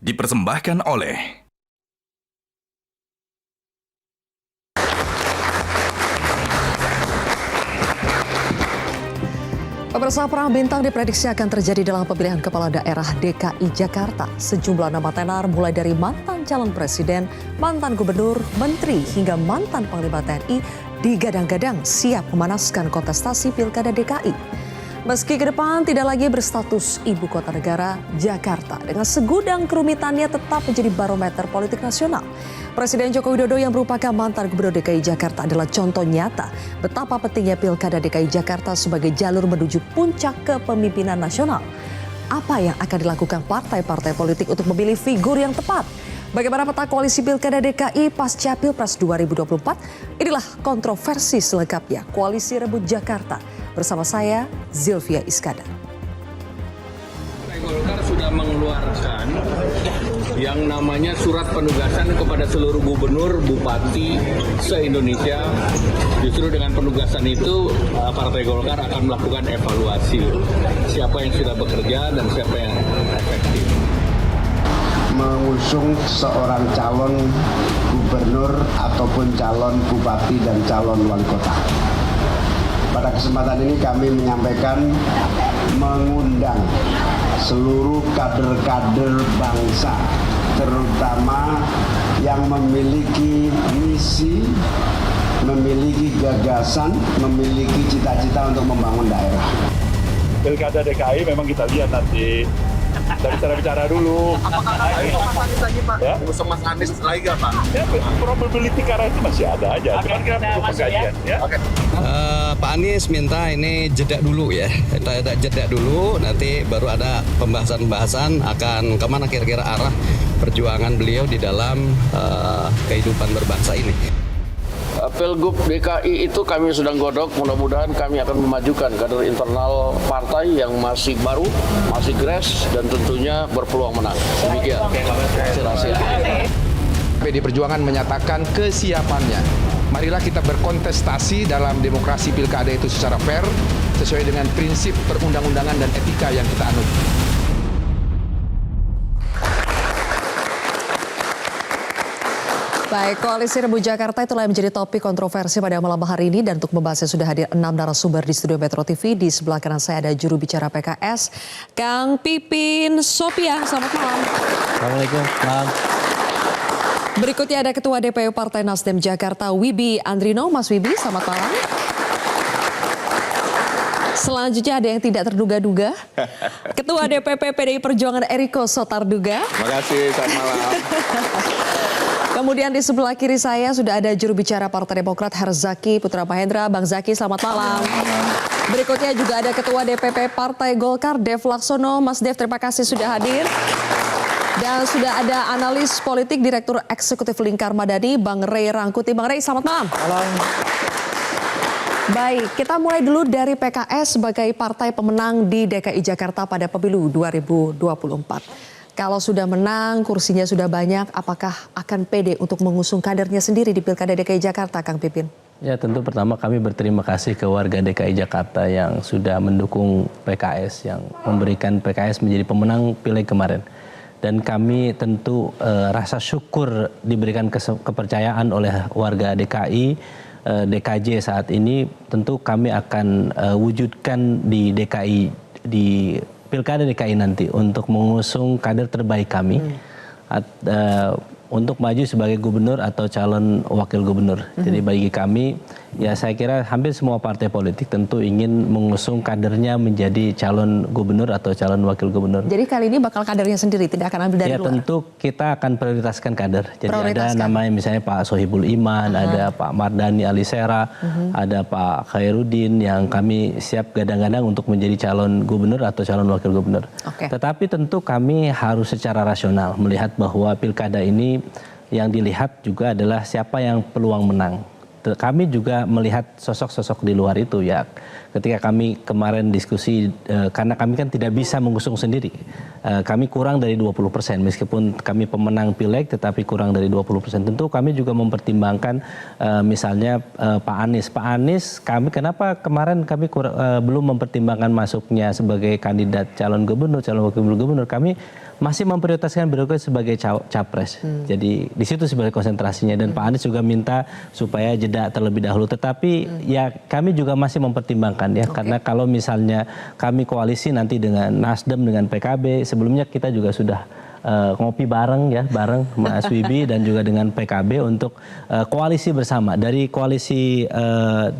dipersembahkan oleh Pemirsa, perang bintang diprediksi akan terjadi dalam pemilihan kepala daerah DKI Jakarta. Sejumlah nama tenar mulai dari mantan calon presiden, mantan gubernur, menteri, hingga mantan panglima TNI digadang-gadang siap memanaskan kontestasi Pilkada DKI. Meski ke depan tidak lagi berstatus ibu kota negara, Jakarta dengan segudang kerumitannya tetap menjadi barometer politik nasional. Presiden Joko Widodo yang merupakan mantan gubernur DKI Jakarta adalah contoh nyata betapa pentingnya Pilkada DKI Jakarta sebagai jalur menuju puncak kepemimpinan nasional. Apa yang akan dilakukan partai-partai politik untuk memilih figur yang tepat? Bagaimana peta koalisi Pilkada DKI pasca Pilpres 2024? Inilah kontroversi selengkapnya Koalisi Rebut Jakarta. Bersama saya, Zilvia Iskandar. Partai Golkar sudah mengeluarkan yang namanya surat penugasan kepada seluruh gubernur, bupati se-Indonesia. Justru dengan penugasan itu Partai Golkar akan melakukan evaluasi siapa yang sudah bekerja dan siapa yang efektif. Mengusung seorang calon gubernur ataupun calon bupati dan calon wali kota. Pada kesempatan ini kami menyampaikan mengundang seluruh kader-kader bangsa, terutama yang memiliki misi, memiliki gagasan, memiliki cita-cita untuk membangun daerah. Pilkada DKI memang kita lihat nanti. Kita bicara dulu. Apakah Mas Anies lagi, Pak? Ya? Usung Mas Anies lagi nggak, Pak? Ya, probability ke arah itu masih ada aja. Cuman kita perlu pengkajian. Ya? Oke. Pak Anies minta ini jeda dulu ya. Kita ada jeda dulu, nanti baru ada pembahasan-pembahasan akan kemana kira-kira arah perjuangan beliau di dalam kehidupan berbangsa ini. Pilgub DKI itu kami sedang godok, mudah-mudahan kami akan memajukan kader internal partai yang masih baru, masih fresh, dan tentunya berpeluang menang. Demikian. PD Perjuangan menyatakan kesiapannya. Marilah kita berkontestasi dalam demokrasi pilkada itu secara fair, sesuai dengan prinsip perundang-undangan dan etika yang kita anut. Baik, Koalisi Rebut Jakarta itulah yang menjadi topik kontroversi pada malam hari ini. Dan untuk membahasnya sudah hadir 6 narasumber di studio Metro TV. Di sebelah kanan saya ada juru bicara PKS, Kang Pipin Sopian. Selamat malam. Assalamualaikum. Malam. Berikutnya ada Ketua DPU Partai Nasdem Jakarta, Wibi Andrino. Mas Wibi, selamat malam. Selanjutnya ada yang tidak terduga-duga. Ketua DPP PDI Perjuangan Eriko Sotarduga. Terima kasih, selamat malam. Kemudian di sebelah kiri saya sudah ada juru bicara Partai Demokrat Herzaki Putra Mahendra. Bang Zaki, selamat malam. Berikutnya juga ada Ketua DPP Partai Golkar Dev Laksono. Mas Dev, terima kasih sudah hadir. Dan sudah ada analis politik Direktur Eksekutif Lingkar Madani, Bang Ray Rangkuti. Bang Ray, selamat malam. Malam. Baik, kita mulai dulu dari PKS sebagai partai pemenang di DKI Jakarta pada pemilu 2024. Kalau sudah menang, kursinya sudah banyak, apakah akan pede untuk mengusung kadernya sendiri di Pilkada DKI Jakarta, Kang Pipin? Ya, tentu pertama kami berterima kasih ke warga DKI Jakarta yang sudah mendukung PKS, yang memberikan PKS menjadi pemenang pileg kemarin. Dan kami tentu rasa syukur diberikan kepercayaan oleh warga DKI, DKJ saat ini. Tentu kami akan wujudkan di DKI, di Pilkada DKI nanti untuk mengusung kader terbaik kami untuk maju sebagai gubernur atau calon wakil gubernur. Jadi bagi kami, ya saya kira hampir semua partai politik tentu ingin mengusung kadernya menjadi calon gubernur atau calon wakil gubernur. Jadi kali ini bakal kadernya sendiri, tidak akan ambil dari luar? Ya tentu kita akan prioritaskan kader. Jadi ada namanya misalnya Pak Sohibul Iman, ada Pak Mardhani Alisera, ada Pak Khairuddin yang kami siap gadang-gadang untuk menjadi calon gubernur atau calon wakil gubernur. Tetapi tentu kami harus secara rasional melihat bahwa pilkada ini yang dilihat juga adalah siapa yang peluang menang. Kami juga melihat sosok-sosok di luar itu ya. Ketika kami kemarin diskusi, karena kami kan tidak bisa mengusung sendiri. kami kurang dari 20%, meskipun kami pemenang pileg tetapi kurang dari 20%. Tentu kami juga mempertimbangkan misalnya Pak Anies, kami kenapa kemarin kami belum mempertimbangkan masuknya sebagai kandidat calon gubernur, calon wakil gubernur. Kami masih memprioritaskan beliau sebagai capres. Jadi di situ sebenarnya konsentrasinya, dan Pak Anies juga minta supaya jeda terlebih dahulu. Tetapi ya kami juga masih mempertimbangkan ya, karena kalau misalnya kami koalisi nanti dengan Nasdem, dengan PKB, sebelumnya kita juga sudah ngopi bareng Mas Wibi dan juga dengan PKB untuk koalisi bersama. Dari koalisi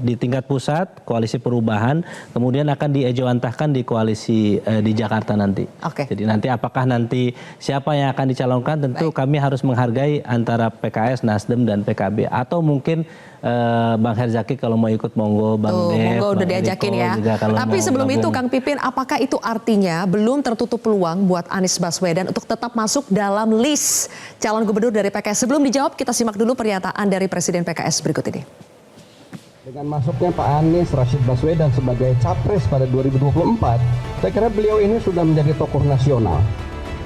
di tingkat pusat, koalisi perubahan, kemudian akan diejawantahkan di koalisi di Jakarta nanti. Jadi nanti apakah nanti siapa yang akan dicalonkan, tentu kami harus menghargai antara PKS, Nasdem dan PKB, atau mungkin Bang Herzaki kalau mau ikut monggo, Bang Dev, monggo udah Bang diajakin Riko ya. Tapi sebelum itu Kang Pipin, apakah itu artinya belum tertutup peluang buat Anies Baswedan untuk tetap masuk dalam list calon gubernur dari PKS? Sebelum dijawab, kita simak dulu pernyataan dari Presiden PKS berikut ini. Dengan masuknya Pak Anies Rashid Baswedan sebagai capres pada 2024, saya kira beliau ini sudah menjadi tokoh nasional.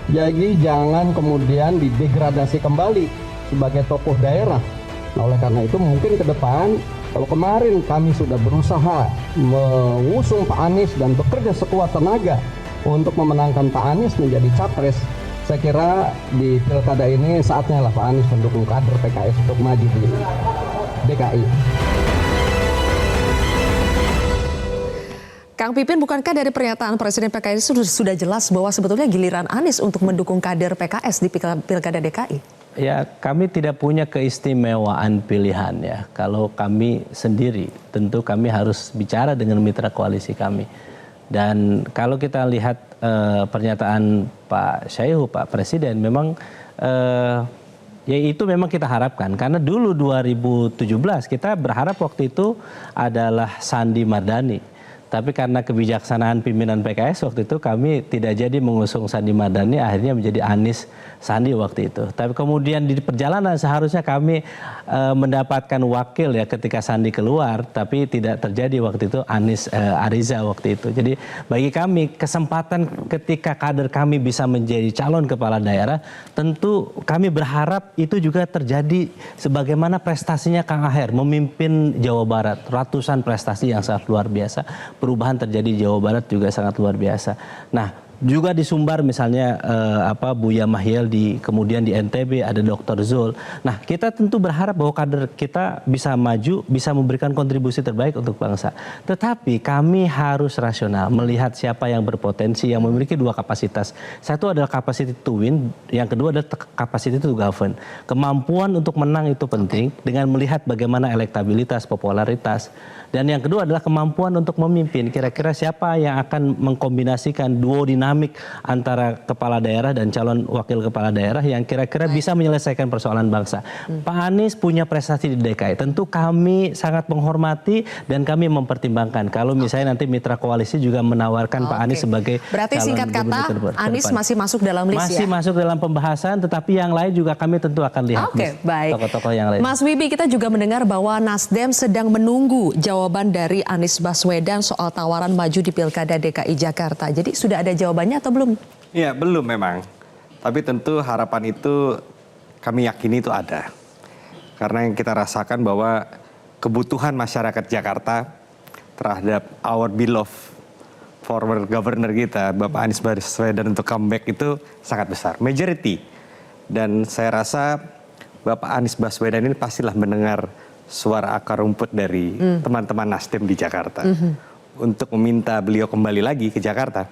Jadi jangan kemudian didegradasi kembali sebagai tokoh daerah. Nah, oleh karena itu mungkin ke depan, kalau kemarin kami sudah berusaha mengusung Pak Anies dan bekerja sekuat tenaga untuk memenangkan Pak Anies menjadi capres, saya kira di pilkada ini saatnya lah Pak Anies mendukung kader PKS untuk maju di DKI. Kang Pipin, bukankah dari pernyataan Presiden PKS sudah jelas bahwa sebetulnya giliran Anies untuk mendukung kader PKS di pilkada DKI? Ya, kami tidak punya keistimewaan pilihan ya. Kalau kami sendiri, tentu kami harus bicara dengan mitra koalisi kami. Dan kalau kita lihat pernyataan Pak Syaihu, Pak Presiden, memang ya itu memang kita harapkan. Karena dulu 2017 kita berharap waktu itu adalah Sandi Mardani. Tapi karena kebijaksanaan pimpinan PKS waktu itu kami tidak jadi mengusung Sandi Mardani, akhirnya menjadi Anies Sandi waktu itu. Tapi kemudian di perjalanan seharusnya kami mendapatkan wakil ya ketika Sandi keluar, tapi tidak terjadi waktu itu Anies Ariza waktu itu. Jadi bagi kami kesempatan ketika kader kami bisa menjadi calon kepala daerah, tentu kami berharap itu juga terjadi sebagaimana prestasinya Kang Aher memimpin Jawa Barat, ratusan prestasi yang sangat luar biasa. Perubahan terjadi di Jawa Barat juga sangat luar biasa. Nah, juga di Sumbar misalnya Buya Mahiel, kemudian di NTB ada Dr. Zul. Nah, kita tentu berharap bahwa kader kita bisa maju, bisa memberikan kontribusi terbaik untuk bangsa. Tetapi kami harus rasional, melihat siapa yang berpotensi, yang memiliki dua kapasitas. Satu adalah capacity to win, yang kedua adalah capacity to govern. Kemampuan untuk menang itu penting dengan melihat bagaimana elektabilitas, popularitas. Dan yang kedua adalah kemampuan untuk memimpin. Kira-kira siapa yang akan mengkombinasikan duo dinamik antara kepala daerah dan calon wakil kepala daerah yang kira-kira bisa menyelesaikan persoalan bangsa. Pak Anies punya prestasi di DKI. Tentu kami sangat menghormati dan kami mempertimbangkan. Kalau misalnya nanti mitra koalisi juga menawarkan Pak Anies sebagai berarti calon singkat kata Anies masih masuk dalam list masih masuk dalam pembahasan, tetapi yang lain juga kami tentu akan lihat. Baik. Tokoh-tokoh yang lain. Mas Wibi, kita juga mendengar bahwa Nasdem sedang menunggu jawaban dari Anies Baswedan soal tawaran maju di Pilkada DKI Jakarta. Jadi sudah ada jawabannya atau belum? Ya, belum memang. Tapi tentu harapan itu kami yakini itu ada. Karena yang kita rasakan bahwa kebutuhan masyarakat Jakarta terhadap our beloved former governor kita, Bapak Anies Baswedan untuk comeback itu sangat besar. Majority. Dan saya rasa Bapak Anies Baswedan ini pastilah mendengar suara akar rumput dari teman-teman Nasdem di Jakarta untuk meminta beliau kembali lagi ke Jakarta.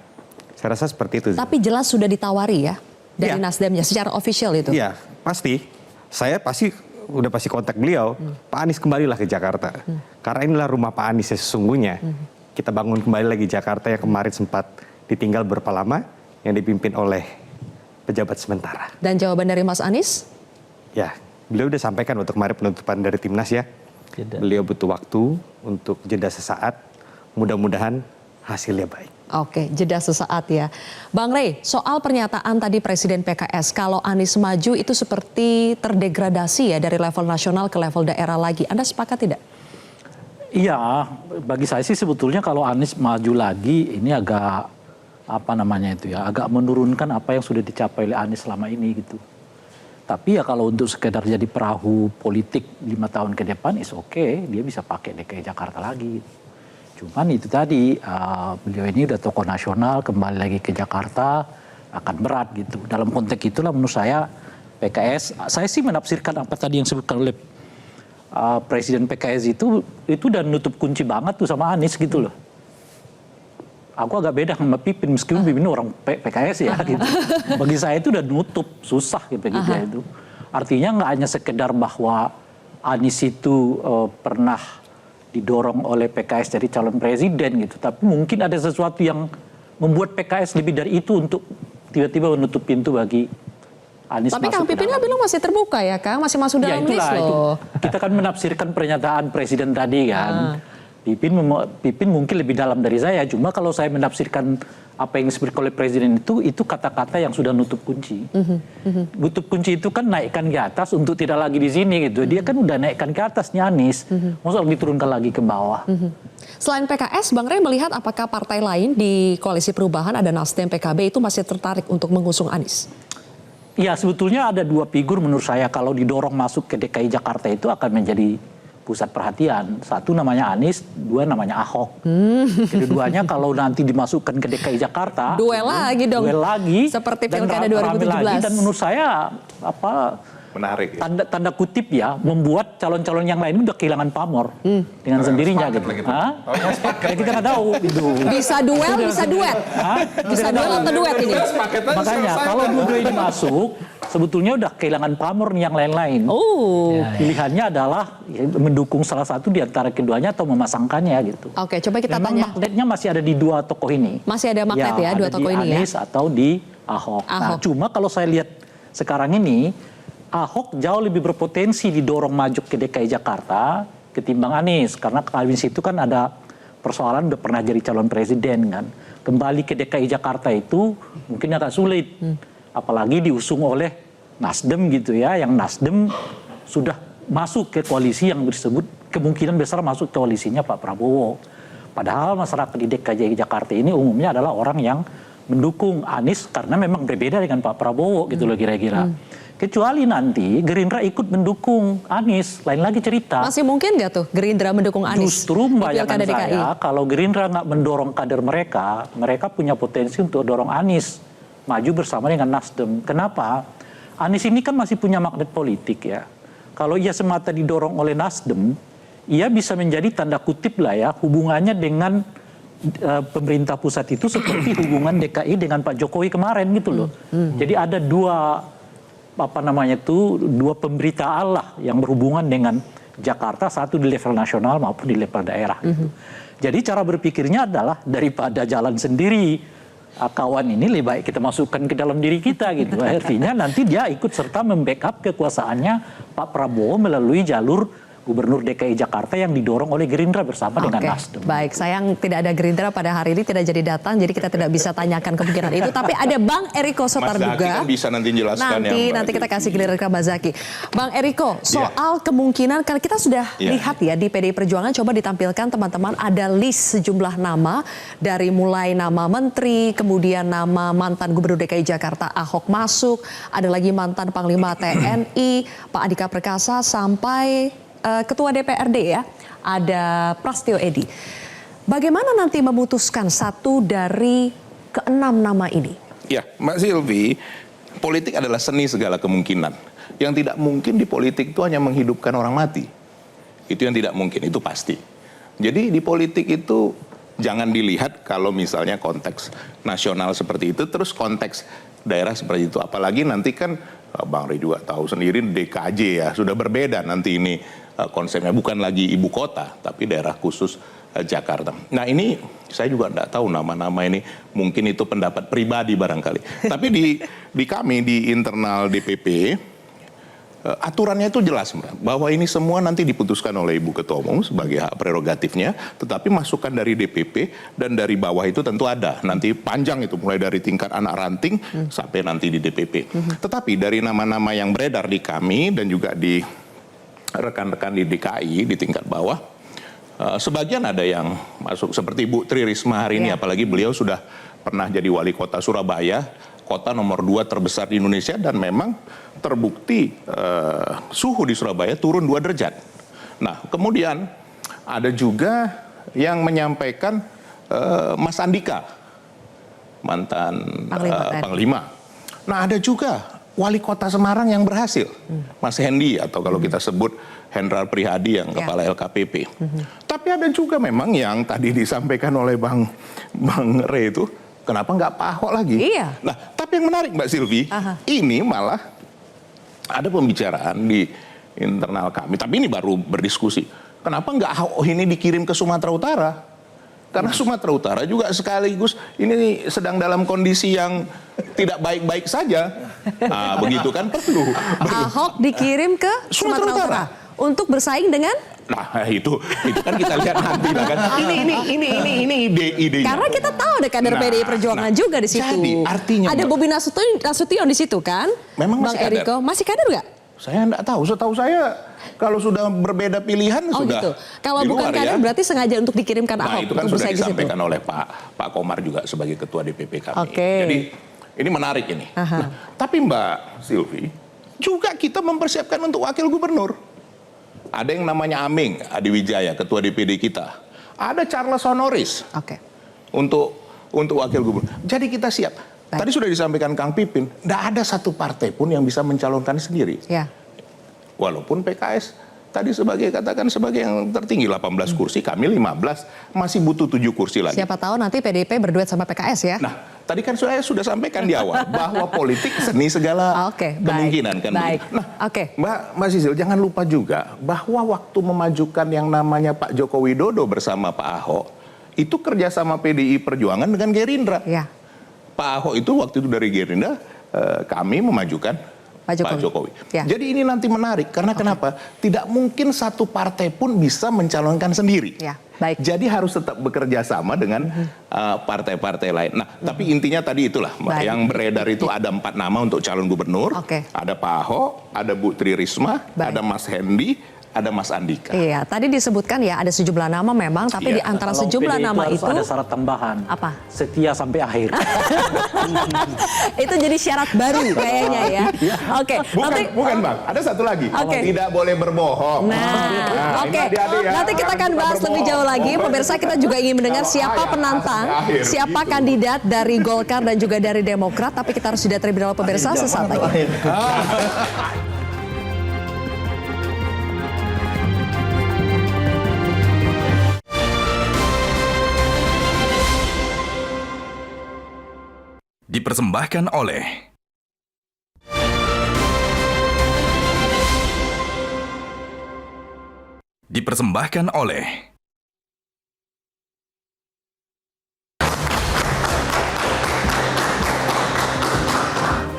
Saya rasa seperti itu. Tapi jelas sudah ditawari ya dari Nasdemnya secara official itu. Iya, pasti. Saya udah pasti kontak beliau. Pak Anies kembalilah ke Jakarta. Karena inilah rumah Pak Anies sesungguhnya. Kita bangun kembali lagi Jakarta yang kemarin sempat ditinggal berapa lama, yang dipimpin oleh pejabat sementara. Dan jawaban dari Mas Anies? Ya, beliau udah sampaikan untuk kemarin penutupan dari Timnas ya. Beliau butuh waktu untuk jeda sesaat. Mudah-mudahan hasilnya baik. Oke, jeda sesaat ya. Bang Rey, soal pernyataan tadi Presiden PKS, kalau Anies maju itu seperti terdegradasi ya dari level nasional ke level daerah lagi. Anda sepakat tidak? Iya, bagi saya sih sebetulnya kalau Anies maju lagi ini agak agak menurunkan apa yang sudah dicapai oleh Anies selama ini gitu. Tapi ya kalau untuk sekedar jadi perahu politik 5 tahun ke depan is oke, dia bisa pakai DKI Jakarta lagi. Cuman itu tadi beliau ini udah tokoh nasional, kembali lagi ke Jakarta akan berat gitu. Dalam konteks itulah menurut saya PKS, saya sih menafsirkan apa tadi yang disebutkan oleh Presiden PKS itu udah nutup kunci banget tuh sama Anies gitu loh. Aku agak beda sama Pipin, meskipun Pipin orang PKS ya gitu. Bagi saya itu udah nutup, susah gitu itu. Artinya nggak hanya sekedar bahwa Anies itu pernah didorong oleh PKS jadi calon presiden gitu, tapi mungkin ada sesuatu yang membuat PKS lebih dari itu untuk tiba-tiba menutup pintu bagi Anies. Tapi Kang Pipin kan bilang masih terbuka ya Kang, masih masuk dalam list loh. Kita kan menafsirkan pernyataan presiden tadi kan. Pipin mungkin lebih dalam dari saya, cuma kalau saya menafsirkan apa yang disebutkan oleh presiden itu kata-kata yang sudah nutup kunci. Nutup kunci itu kan naikkan ke atas untuk tidak lagi di sini gitu. Dia kan udah naikkan ke atas nih Anies, masa diturunkan lagi ke bawah. Selain PKS, Bang Rey melihat apakah partai lain di Koalisi Perubahan, ada Nasdem, PKB itu masih tertarik untuk mengusung Anies? Ya sebetulnya ada dua figur menurut saya kalau didorong masuk ke DKI Jakarta itu akan menjadi pusat perhatian. Satu namanya Anies, dua namanya Ahok. Kedua-duanya kalau nanti dimasukkan ke DKI Jakarta, duel lagi dong. Duel lagi. Seperti Pilkada 2017. Lagi, dan menurut saya menarik. Tanda kutip ya, membuat calon-calon yang lain udah kehilangan pamor dengan sendirinya gitu. Kita nggak tahu gitu. Bisa duel, bisa duet. Bisa duel atau duet ini. Makanya kalau dua-dua ini masuk, sebetulnya udah kehilangan pamor nih yang lain-lain. Pilihannya adalah mendukung salah satu di antara keduanya atau memasangkannya gitu. Oke, coba kita memang tanya. Magnetnya masih ada di dua tokoh ini. Masih ada magnet ya dua tokoh ini ya. Di Anies atau di Ahok. Nah, cuma kalau saya lihat sekarang ini, Ahok jauh lebih berpotensi didorong maju ke DKI Jakarta ketimbang Anies. Karena Anies itu kan ada persoalan udah pernah jadi calon presiden kan. Kembali ke DKI Jakarta itu mungkin agak sulit. Apalagi diusung oleh Nasdem gitu ya. Yang Nasdem sudah masuk ke koalisi yang disebut kemungkinan besar masuk ke koalisinya Pak Prabowo. Padahal masyarakat di DKI Jakarta ini umumnya adalah orang yang mendukung Anies karena memang berbeda dengan Pak Prabowo gitu loh kira-kira. Kecuali nanti Gerindra ikut mendukung Anies, lain lagi cerita. Masih mungkin nggak tuh Gerindra mendukung Anies? Justru membayangkan saya, kalau Gerindra nggak mendorong kader mereka, mereka punya potensi untuk dorong Anies maju bersama dengan Nasdem. Kenapa? Anies ini kan masih punya magnet politik ya. Kalau ia semata didorong oleh Nasdem, ia bisa menjadi tanda kutip lah ya hubungannya dengan pemerintah pusat itu seperti hubungan DKI dengan Pak Jokowi kemarin gitu loh. Jadi ada dua pemberitaan lah yang berhubungan dengan Jakarta, satu di level nasional maupun di level daerah gitu. Jadi cara berpikirnya adalah daripada jalan sendiri kawan ini lebih baik kita masukkan ke dalam diri kita gitu. Artinya nanti dia ikut serta membackup kekuasaannya Pak Prabowo melalui jalur Gubernur DKI Jakarta yang didorong oleh Gerindra bersama dengan Nasdem. Baik, sayang tidak ada Gerindra pada hari ini, tidak jadi datang, jadi kita tidak bisa tanyakan kemungkinan itu. Tapi ada Bang Eriko Sotarduga. Mas Zaki kan bisa nanti jelaskan Nanti kita kasih giliran ke Mbak Zaki. Bang Eriko, soal kemungkinan, karena kita sudah lihat ya di PDI Perjuangan, coba ditampilkan teman-teman ada list sejumlah nama, dari mulai nama menteri, kemudian nama mantan Gubernur DKI Jakarta Ahok masuk, ada lagi mantan Panglima TNI, Pak Andika Perkasa, sampai Ketua DPRD ya, ada Prasetyo Edy. Bagaimana nanti memutuskan satu dari keenam nama ini? Ya, Mbak Silvi, politik adalah seni segala kemungkinan. Yang tidak mungkin di politik itu hanya menghidupkan orang mati. Itu yang tidak mungkin, itu pasti. Jadi di politik itu jangan dilihat kalau misalnya konteks nasional seperti itu, terus konteks daerah seperti itu. Apalagi nanti kan Bang Rey juga tahu sendiri DKJ ya, sudah berbeda nanti ini konsepnya, bukan lagi ibu kota tapi daerah khusus Jakarta. Nah ini saya juga tidak tahu nama-nama ini, mungkin itu pendapat pribadi barangkali. Tapi di kami di internal DPP aturannya itu jelas bahwa ini semua nanti diputuskan oleh Ibu Ketua Umum sebagai hak prerogatifnya, tetapi masukan dari DPP dan dari bawah itu tentu ada. Nanti panjang itu mulai dari tingkat anak ranting sampai nanti di DPP. Tetapi dari nama-nama yang beredar di kami dan juga di rekan-rekan di DKI di tingkat bawah, Sebagian ada yang masuk seperti Bu Tri Risma hari ini, apalagi beliau sudah pernah jadi wali kota Surabaya, kota nomor 2 terbesar di Indonesia, dan memang terbukti suhu di Surabaya turun 2 derajat. Nah, kemudian ada juga yang menyampaikan Mas Andika, mantan Panglima. Nah, ada juga wali kota Semarang yang berhasil, Mas Hendi, atau kalau kita sebut Hendrar Prihadi yang kepala LKPP. Tapi ada juga memang yang tadi disampaikan oleh Bang Rey itu, kenapa nggak Pak Ahok lagi? Iya. Nah, tapi yang menarik Mbak Silvi, ini malah ada pembicaraan di internal kami, tapi ini baru berdiskusi. Kenapa nggak Ahok ini dikirim ke Sumatera Utara? Karena Sumatera Utara juga sekaligus ini sedang dalam kondisi yang tidak baik-baik saja. Nah, begitu kan perlu. Ahok dikirim ke Sumatera Utara untuk bersaing dengan. Nah, itu kan kita lihat nanti lah kan. Ini ide. Karena kita tahu ada kader PDI Perjuangan juga di situ. Jadi artinya ada Bobi Nasution di situ kan? Memang Bang masih kader? Eriko masih kader nggak? Saya enggak tahu. Setahu saya kalau sudah berbeda pilihan sudah. Gitu. Kalau bukan kader berarti sengaja untuk dikirimkan Ahok. Nah, itu kan untuk sudah bersaing di situ. disampaikan oleh Pak Komar juga sebagai ketua DPP kami. Jadi ini menarik ini. Nah, tapi Mbak Silvi, juga kita mempersiapkan untuk wakil gubernur. Ada yang namanya Aming Adiwijaya, ketua DPD kita. Ada Charles Honoris. Untuk wakil gubernur. Jadi kita siap. Tadi sudah disampaikan Kang Pipin, tidak ada satu partai pun yang bisa mencalonkan sendiri. Walaupun PKS tadi katakan sebagai yang tertinggi 18 kursi, kami 15, masih butuh 7 kursi lagi. Siapa tahu nanti PDIP berduet sama PKS ya. Nah, tadi kan saya sudah sampaikan di awal bahwa politik seni segala kemungkinan kan. Nah, Mbak Sisil, jangan lupa juga bahwa waktu memajukan yang namanya Pak Joko Widodo bersama Pak Ahok, itu kerjasama PDI Perjuangan dengan Gerindra. Pak Ahok itu waktu itu dari Gerindra, kami memajukan Pak Jokowi. Jadi ini nanti menarik karena kenapa? Tidak mungkin satu partai pun bisa mencalonkan sendiri. Jadi harus tetap bekerja sama dengan partai-partai lain. Nah, tapi intinya tadi itulah yang beredar itu ada 4 nama untuk calon gubernur. Ada Pak Ahok, ada Bu Tri Risma, ada Mas Hendi, ada Mas Andika. Iya, tadi disebutkan ya ada sejumlah nama memang, tapi di antara sejumlah nama itu ada syarat tambahan. Apa? Setia sampai akhir. Itu jadi syarat baru kayaknya ya. Bukan Bang, ada satu lagi. Tidak boleh berbohong. Nanti kita akan bahas lebih jauh lagi. Pemirsa, kita juga ingin mendengar siapa penantang, siapa kandidat dari Golkar dan juga dari Demokrat. Tapi kita harus jeda terlebih dahulu pemirsa, sesaat lagi. Dipersembahkan oleh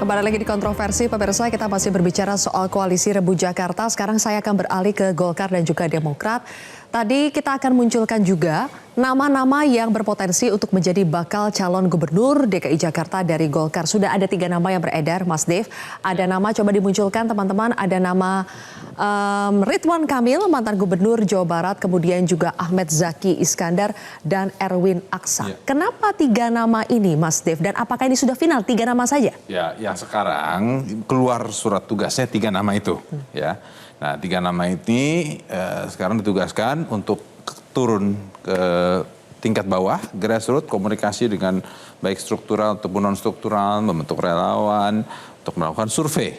Kembali lagi di kontroversi, pemirsa, kita masih berbicara soal koalisi Rebu Jakarta. Sekarang saya akan beralih ke Golkar dan juga Demokrat. Tadi kita akan munculkan juga nama-nama yang berpotensi untuk menjadi bakal calon gubernur DKI Jakarta dari Golkar. Sudah ada 3 nama yang beredar, Mas Dev. Ada nama, coba dimunculkan teman-teman, ada nama Ridwan Kamil, mantan gubernur Jawa Barat, kemudian juga Ahmed Zaki Iskandar, dan Erwin Aksa. Kenapa 3 nama ini, Mas Dev? Dan apakah ini sudah final, 3 nama saja? Ya, yang sekarang keluar surat tugasnya 3 nama itu. Ya. Nah, 3 nama ini sekarang ditugaskan untuk turun ke tingkat bawah, grassroots, komunikasi dengan baik struktural ataupun non-struktural, membentuk relawan, untuk melakukan survei.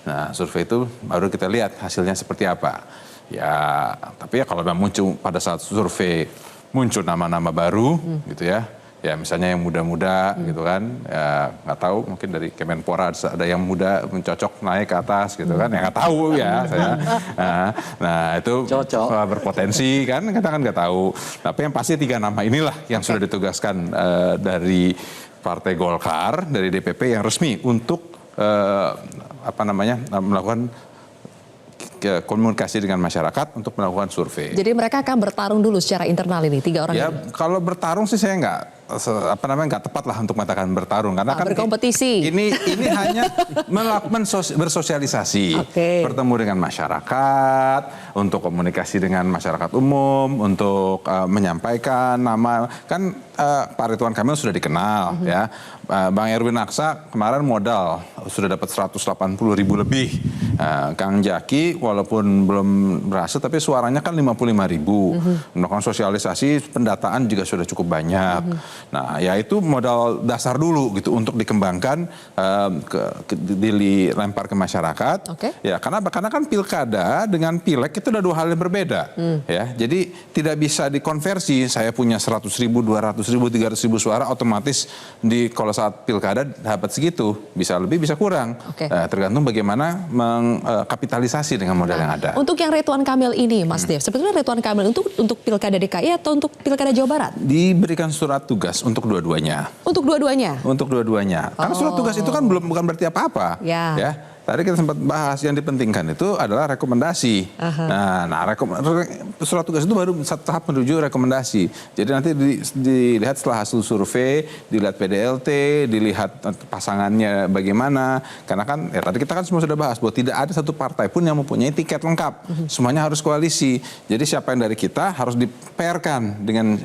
Nah, survei itu baru kita lihat hasilnya seperti apa. Ya, tapi ya kalau memang muncul pada saat survei muncul nama-nama baru, gitu ya. Ya misalnya yang muda-muda gitu kan, ya nggak tahu mungkin dari Kemenpora ada yang muda mencocok naik ke atas gitu kan, ya nggak tahu ya saya. Nah itu berpotensi kan, kita kan nggak tahu. Tapi yang pasti 3 nama inilah yang sudah ditugaskan dari Partai Golkar, dari DPP yang resmi untuk melakukan komunikasi dengan masyarakat untuk melakukan survei. Jadi mereka akan bertarung dulu secara internal ini, 3 orang Ya, ini? kalau bertarung sih saya nggak tepat lah untuk mengatakan bertarung, karena kan berkompetisi. Ini hanya melakukan bersosialisasi, bertemu dengan masyarakat, untuk komunikasi dengan masyarakat umum, untuk menyampaikan nama. Kan Pak Ridwan Kamil sudah dikenal, ya. Bang Erwin Aksa kemarin modal sudah dapat 180.000 lebih. Kang Jaki walaupun belum berhasil, tapi suaranya kan 55.000. Melakukan sosialisasi, pendataan juga sudah cukup banyak. Nah, ya itu modal dasar dulu gitu untuk dikembangkan, dilempar ke masyarakat. Ya, karena kan pilkada dengan pileg itu ada 2 hal yang berbeda. Ya, jadi tidak bisa dikonversi. Saya punya 100.000, 200.000, 300.000 suara, otomatis kalau saat pilkada dapat segitu, bisa lebih, bisa kurang. Tergantung bagaimana mengkapitalisasi dengan modal yang ada. Untuk yang Ridwan Kamil ini, Mas Dev, sebetulnya Ridwan Kamil untuk pilkada DKI atau untuk pilkada Jawa Barat? Diberikan surat tugas untuk dua-duanya. Untuk dua-duanya? Untuk dua-duanya. Karena surat tugas itu kan bukan berarti apa-apa. Ya. Tadi kita sempat bahas yang dipentingkan itu adalah rekomendasi. Nah, surat tugas itu baru satu tahap menuju rekomendasi. Jadi nanti dilihat setelah hasil survei, dilihat PDLT, dilihat pasangannya bagaimana. Karena kan tadi kita kan semua sudah bahas bahwa tidak ada satu partai pun yang mempunyai tiket lengkap. Semuanya harus koalisi. Jadi siapa yang dari kita harus dipairkan dengan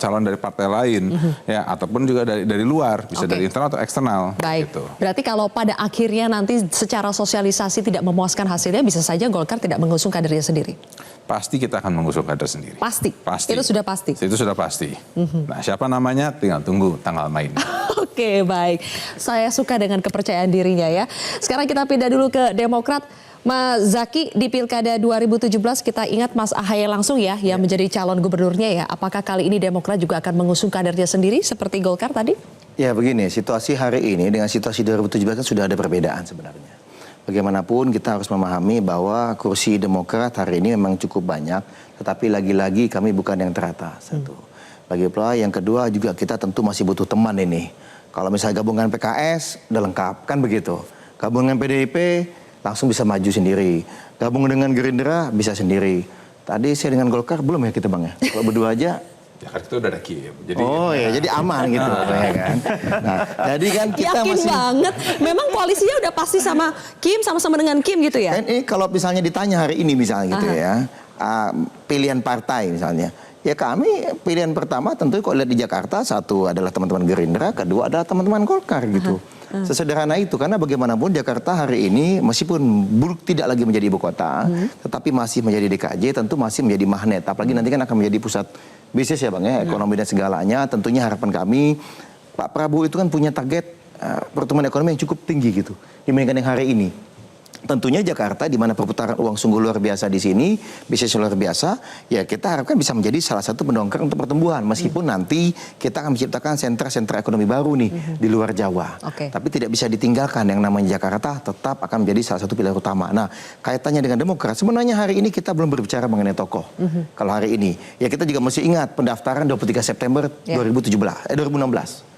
calon dari partai lain, ya, ataupun juga dari luar, bisa dari internal atau eksternal. Baik. Gitu. Berarti kalau pada akhirnya nanti secara sosialisasi tidak memuaskan hasilnya, bisa saja Golkar tidak mengusung kadernya sendiri? Pasti kita akan mengusung kader sendiri. Pasti? Itu sudah pasti? Itu sudah pasti. Nah, siapa namanya tinggal tunggu tanggal mainnya. Oke, baik. Saya suka dengan kepercayaan dirinya ya. Sekarang kita pindah dulu ke Demokrat. Mas Zaky, di Pilkada 2017 kita ingat Mas Ahaye langsung ya yang menjadi calon gubernurnya ya. Apakah kali ini Demokrat juga akan mengusung kadernya sendiri seperti Golkar tadi? Ya begini, situasi hari ini dengan situasi 2017 kan sudah ada perbedaan sebenarnya. Bagaimanapun kita harus memahami bahwa kursi Demokrat hari ini memang cukup banyak, tetapi lagi-lagi kami bukan yang teratas. Satu. Lagi pula yang kedua juga kita tentu masih butuh teman ini. Kalau misalnya gabungan PKS udah lengkap kan begitu. Gabungan PDIP langsung bisa maju sendiri. Gabung dengan Gerindra bisa sendiri. Tadi saya dengan Golkar belum ya kita Bang ya. Kalau berdua aja. Ya kan kita udah ada Kim. Jadi, jadi aman gitu ya kan. Nah, jadi kan kita yakin masih banget. Memang koalisinya udah pasti sama Kim, sama-sama dengan Kim gitu ya? Kan ini kalau misalnya ditanya hari ini misalnya gitu ya. Pilihan partai misalnya. Ya kami pilihan pertama tentu kalau lihat di Jakarta, satu adalah teman-teman Gerindra, kedua adalah teman-teman Golkar gitu. Sesederhana itu, karena bagaimanapun Jakarta hari ini meskipun tidak lagi menjadi ibu kota, tetapi masih menjadi DKJ, tentu masih menjadi magnet. Apalagi nanti kan akan menjadi pusat bisnis ya Bang ya, ekonomi dan segalanya. Tentunya harapan kami, Pak Prabowo itu kan punya target pertumbuhan ekonomi yang cukup tinggi gitu dibandingkan yang hari ini. Tentunya Jakarta di mana perputaran uang sungguh luar biasa di sini, bisnis luar biasa, ya kita harapkan bisa menjadi salah satu pendongkrak untuk pertumbuhan. Meskipun nanti kita akan menciptakan sentra-sentra ekonomi baru nih di luar Jawa. Tapi tidak bisa ditinggalkan yang namanya Jakarta tetap akan menjadi salah satu pilar utama. Nah, kaitannya dengan Demokrat, sebenarnya hari ini kita belum berbicara mengenai tokoh. Kalau hari ini, ya kita juga masih ingat pendaftaran 23 September 2016.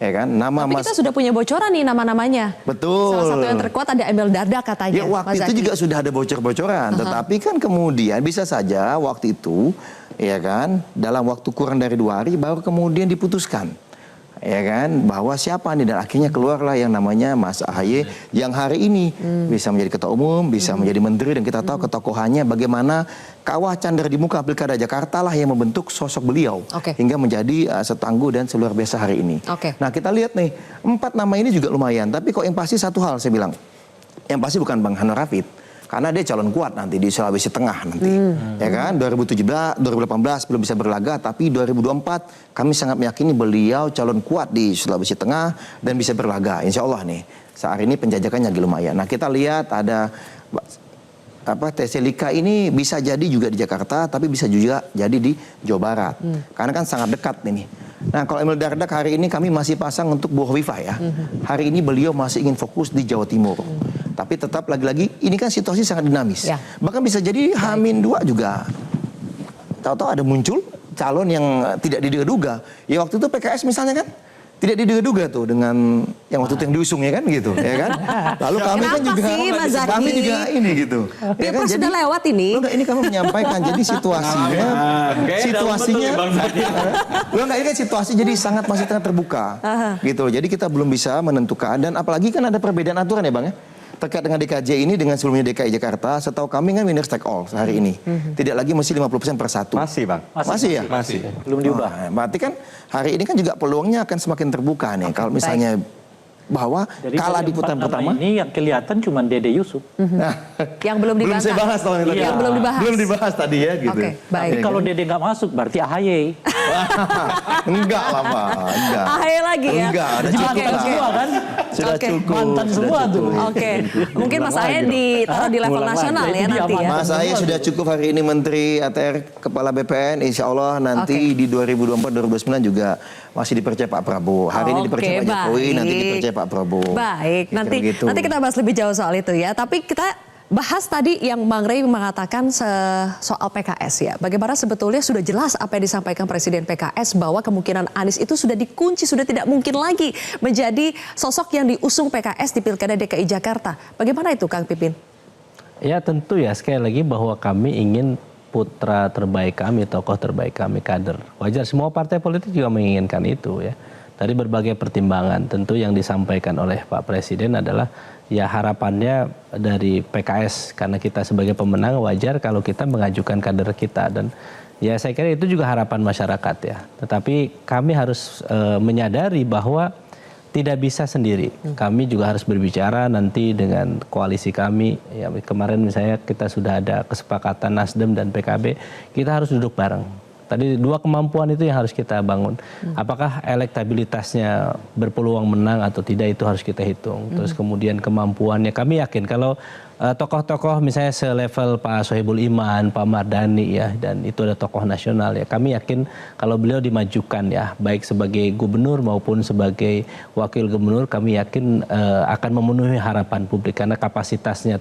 Ya kan? Tapi kita sudah punya bocoran nih nama-namanya. Betul. Salah satu yang terkuat ada Emil Dardak katanya. Ya waktu itu juga sudah ada bocor-bocoran. Tetapi kan kemudian bisa saja waktu itu, ya kan, dalam waktu kurang dari 2 hari baru kemudian diputuskan. Ya kan, bahwa siapa nih, dan akhirnya keluarlah yang namanya Mas Ahaye yang hari ini bisa menjadi ketua umum, bisa menjadi menteri, dan kita tahu ketokohannya bagaimana kawah candar di muka Pilkada Jakarta lah yang membentuk sosok beliau hingga menjadi setangguh dan seluar biasa hari ini. Nah kita lihat nih 4 nama ini juga lumayan, tapi kok yang pasti satu hal saya bilang, yang pasti bukan Bang Hano Rafid. Karena dia calon kuat nanti di Sulawesi Tengah nanti. Ya kan, 2018 belum bisa berlaga, tapi 2024 kami sangat meyakini beliau calon kuat di Sulawesi Tengah dan bisa berlaga. Insya Allah nih, saat ini penjajakannya lagi lumayan. Nah kita lihat ada Teselika ini bisa jadi juga di Jakarta, tapi bisa juga jadi di Jawa Barat. Karena kan sangat dekat ini. Nah kalau Emil Dardak hari ini kami masih pasang untuk Bu Hovifah ya. Hari ini beliau masih ingin fokus di Jawa Timur. Tapi tetap lagi-lagi ini kan situasi sangat dinamis. Bahkan bisa jadi H-2 juga. Tahu-tahu ada muncul calon yang tidak diduga-duga. Ya waktu itu PKS misalnya kan. tidak diduga-duga tuh dengan yang waktu itu yang diusung ya kan gitu, ya kan. Lalu kami kan juga ini gitu. Ya kan? Sudah lewat ini. Ini kami menyampaikan jadi situasinya ini kan situasi jadi masih sangat terbuka. Gitu. Jadi kita belum bisa menentukan dan apalagi kan ada perbedaan aturan ya Bang ya. Terkait dengan DKJ ini dengan sebelumnya DKI Jakarta, setahu kami kan winner take all hari ini. Tidak lagi mesti 50% per satu. Masih Bang. Masih ya? Masih. Belum diubah. Berarti kan hari ini kan juga peluangnya akan semakin terbuka nih. Kalau misalnya bahwa Jadi kalah di putaran pertama. Ini yang kelihatan cuma Dede Yusuf. Yang belum dibahas. Belum saya bahas tahun ini. Yang belum dibahas. Belum dibahas tadi ya gitu. Oke, baik. Tapi kalau Dede nggak masuk berarti AHY. Enggak lah Pak. Enggak. AHY lagi ya. Enggak, ada cukup Mantan semua kan? Sudah cukup. Mantan semua tuh. Oke, mungkin Mas Ahaye ditaruh di level nasional ya nanti ya. Mas Ahaye sudah cukup hari ini Menteri ATR Kepala BPN. Insya Allah nanti di 2024-2029 juga masih dipercaya Pak Prabowo. Hari ini dipercaya Pak Jokowi, nanti dipercaya Pak Prabowo. Baik, nanti kita bahas lebih jauh soal itu ya. Tapi kita bahas tadi yang Bang Rey mengatakan soal PKS ya. Bagaimana sebetulnya sudah jelas apa yang disampaikan Presiden PKS bahwa kemungkinan Anies itu sudah dikunci, sudah tidak mungkin lagi menjadi sosok yang diusung PKS di Pilkada DKI Jakarta. Bagaimana itu Kang Pipin? Ya tentu ya, sekali lagi bahwa kami ingin putra terbaik kami, tokoh terbaik kami, kader. Wajar, semua partai politik juga menginginkan itu ya. Dari berbagai pertimbangan tentu yang disampaikan oleh Pak Presiden adalah ya harapannya dari PKS karena kita sebagai pemenang wajar kalau kita mengajukan kader kita dan ya saya kira itu juga harapan masyarakat ya. Tetapi kami harus menyadari bahwa tidak bisa sendiri. Kami juga harus berbicara nanti dengan koalisi kami. Ya, kemarin misalnya kita sudah ada kesepakatan Nasdem dan PKB, kita harus duduk bareng. Tadi dua kemampuan itu yang harus kita bangun. Apakah elektabilitasnya berpeluang menang atau tidak itu harus kita hitung. Terus kemudian kemampuannya kami yakin kalau tokoh-tokoh misalnya selevel Pak Sohibul Iman, Pak Mardani ya, dan itu ada tokoh nasional ya. Kami yakin kalau beliau dimajukan ya, baik sebagai gubernur maupun sebagai wakil gubernur, kami yakin akan memenuhi harapan publik karena kapasitasnya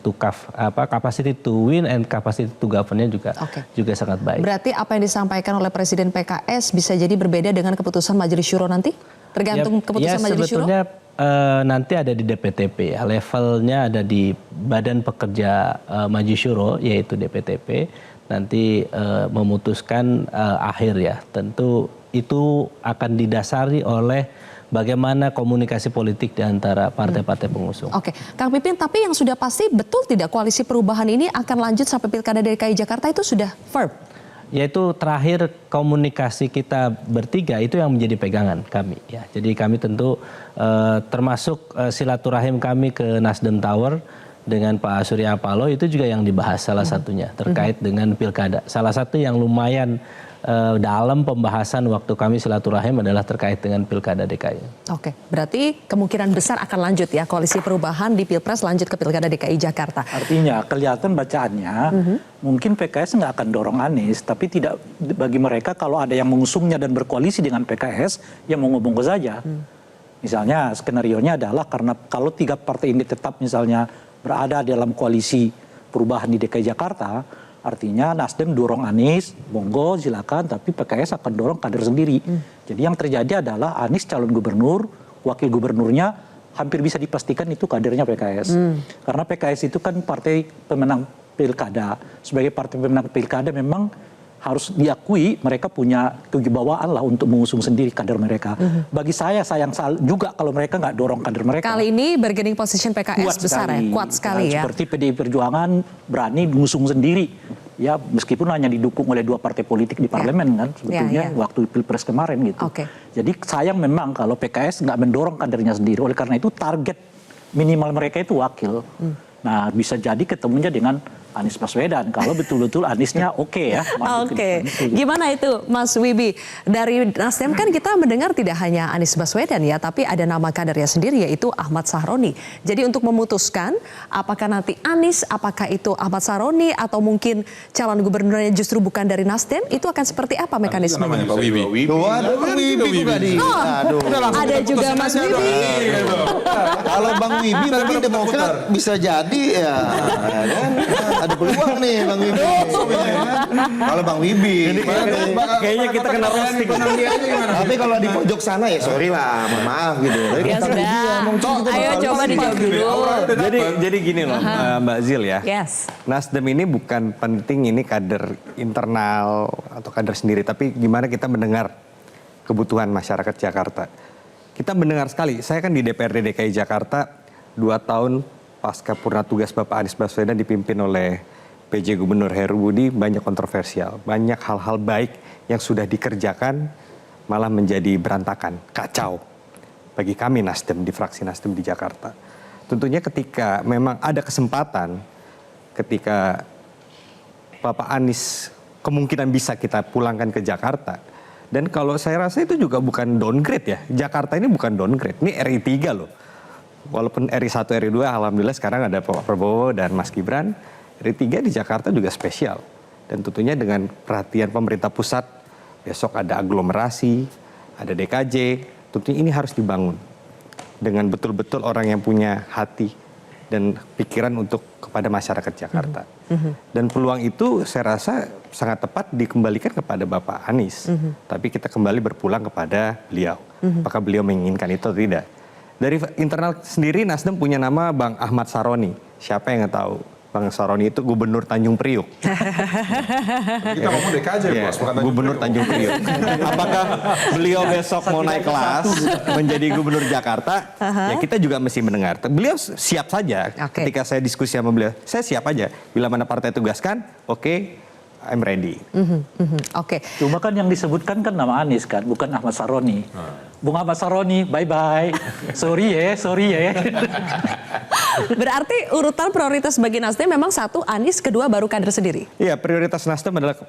capacity to win and capacity to governnya juga sangat baik. Berarti apa yang disampaikan oleh Presiden PKS bisa jadi berbeda dengan keputusan Majelis Syuro nanti? Tergantung keputusan Majelis Syuro? Sebetulnya nanti ada di DPTP ya, levelnya ada di Badan Pekerja Majelis Syuro yaitu DPTP, nanti memutuskan akhir ya. Tentu itu akan didasari oleh bagaimana komunikasi politik di antara partai-partai pengusung. Oke, Kang Pipin, tapi yang sudah pasti betul tidak koalisi perubahan ini akan lanjut sampai Pilkada DKI Jakarta itu sudah firm? Yaitu terakhir komunikasi kita bertiga itu yang menjadi pegangan kami ya. Jadi kami tentu termasuk silaturahim kami ke Nasdem Tower dengan Pak Surya Paloh itu juga yang dibahas salah satunya terkait dengan pilkada. Salah satu yang lumayan dalam pembahasan waktu kami silaturahim adalah terkait dengan Pilkada DKI. Oke, berarti kemungkinan besar akan lanjut ya koalisi perubahan di Pilpres lanjut ke Pilkada DKI Jakarta. Artinya kelihatan bacaannya mungkin PKS nggak akan dorong Anies, tapi tidak bagi mereka kalau ada yang mengusungnya dan berkoalisi dengan PKS ya monggo-monggo saja. Misalnya skenarionya adalah karena kalau tiga partai ini tetap misalnya berada dalam koalisi perubahan di DKI Jakarta, artinya Nasdem dorong Anies, monggo silakan, tapi PKS akan dorong kader sendiri. Jadi yang terjadi adalah Anies calon gubernur, wakil gubernurnya hampir bisa dipastikan itu kadernya PKS. Karena PKS itu kan partai pemenang pilkada. Sebagai partai pemenang pilkada memang harus diakui mereka punya kewibawaan lah untuk mengusung sendiri kader mereka. Bagi saya sayang juga kalau mereka nggak dorong kader mereka. Kali ini bargaining position PKS kuat besar sekali. kuat sekali ya. Seperti PDI Perjuangan berani mengusung sendiri. Ya meskipun hanya didukung oleh dua partai politik di parlemen kan sebetulnya waktu Pilpres kemarin gitu. Jadi sayang memang kalau PKS nggak mendorong kadernya sendiri. Oleh karena itu target minimal mereka itu wakil. Nah bisa jadi ketemunya dengan Anies Baswedan kalau betul-betul Aniesnya oke ya. Gimana itu Mas Wibi? Dari Nasdem kan kita mendengar tidak hanya Anies Baswedan ya, tapi ada nama kadernya sendiri yaitu Ahmad Sahroni. Jadi untuk memutuskan apakah nanti Anies, apakah itu Ahmad Sahroni atau mungkin calon gubernurnya justru bukan dari Nasdem, itu akan seperti apa mekanismenya? Pak Wibi. Ada juga Mas Wibi. Kalau Bang Wibi mungkin Demokrat bisa jadi ya. ada peluang nih Bang Wibi. Kalau Bang Wibi. Kayaknya kita kena roasting. Tapi kalau di pojok sana ya sorry lah, mohon maaf gitu. Ya sudah. Ayo coba dijawab dulu. Jadi gini loh Mbak Zil ya. Yes. Nasdem ini bukan penting ini kader internal atau kader sendiri, tapi gimana kita mendengar kebutuhan masyarakat Jakarta. Kita mendengar sekali, saya kan di DPRD DKI Jakarta 2 tahun pasca purna tugas Bapak Anies Baswedan dipimpin oleh PJ Gubernur Heru Budi, banyak kontroversial, banyak hal-hal baik yang sudah dikerjakan malah menjadi berantakan, kacau bagi kami Nasdem di fraksi Nasdem di Jakarta. Tentunya ketika memang ada kesempatan, ketika Bapak Anies kemungkinan bisa kita pulangkan ke Jakarta. Dan kalau saya rasa itu juga bukan downgrade ya. Jakarta ini bukan downgrade, ini RI 3 loh. Walaupun RI 1, RI 2 alhamdulillah sekarang ada Pak Prabowo dan Mas Gibran. RI 3 di Jakarta juga spesial. Dan tentunya dengan perhatian pemerintah pusat, besok ada aglomerasi, ada DKJ. Tentunya ini harus dibangun. Dengan betul-betul orang yang punya hati dan pikiran untuk kepada masyarakat Jakarta. Dan peluang itu saya rasa sangat tepat dikembalikan kepada Bapak Anies. Tapi kita kembali berpulang kepada beliau. Apakah beliau menginginkan itu atau tidak. Dari internal sendiri Nasdem punya nama Bang Ahmad Saroni. Siapa yang tahu? Bang Saroni itu Gubernur Tanjung Priuk. Kita ngomong DKJ, Bos, bukan Gubernur Tanjung Priuk. Apakah beliau besok mau naik kelas menjadi Gubernur Jakarta? Ya kita juga mesti mendengar. Beliau siap saja. Ketika saya diskusi sama beliau, saya siap aja. Bila mana partai tugaskan, oke, I'm ready. Oke. Cuma kan yang disebutkan kan nama Anies kan, bukan Ahmad Saroni. Bung Ahmad Saroni, bye-bye. Sorry ya. Berarti urutan prioritas bagi Nasdem memang 1 Anies, kedua baru kader sendiri. Iya, prioritas Nasdem adalah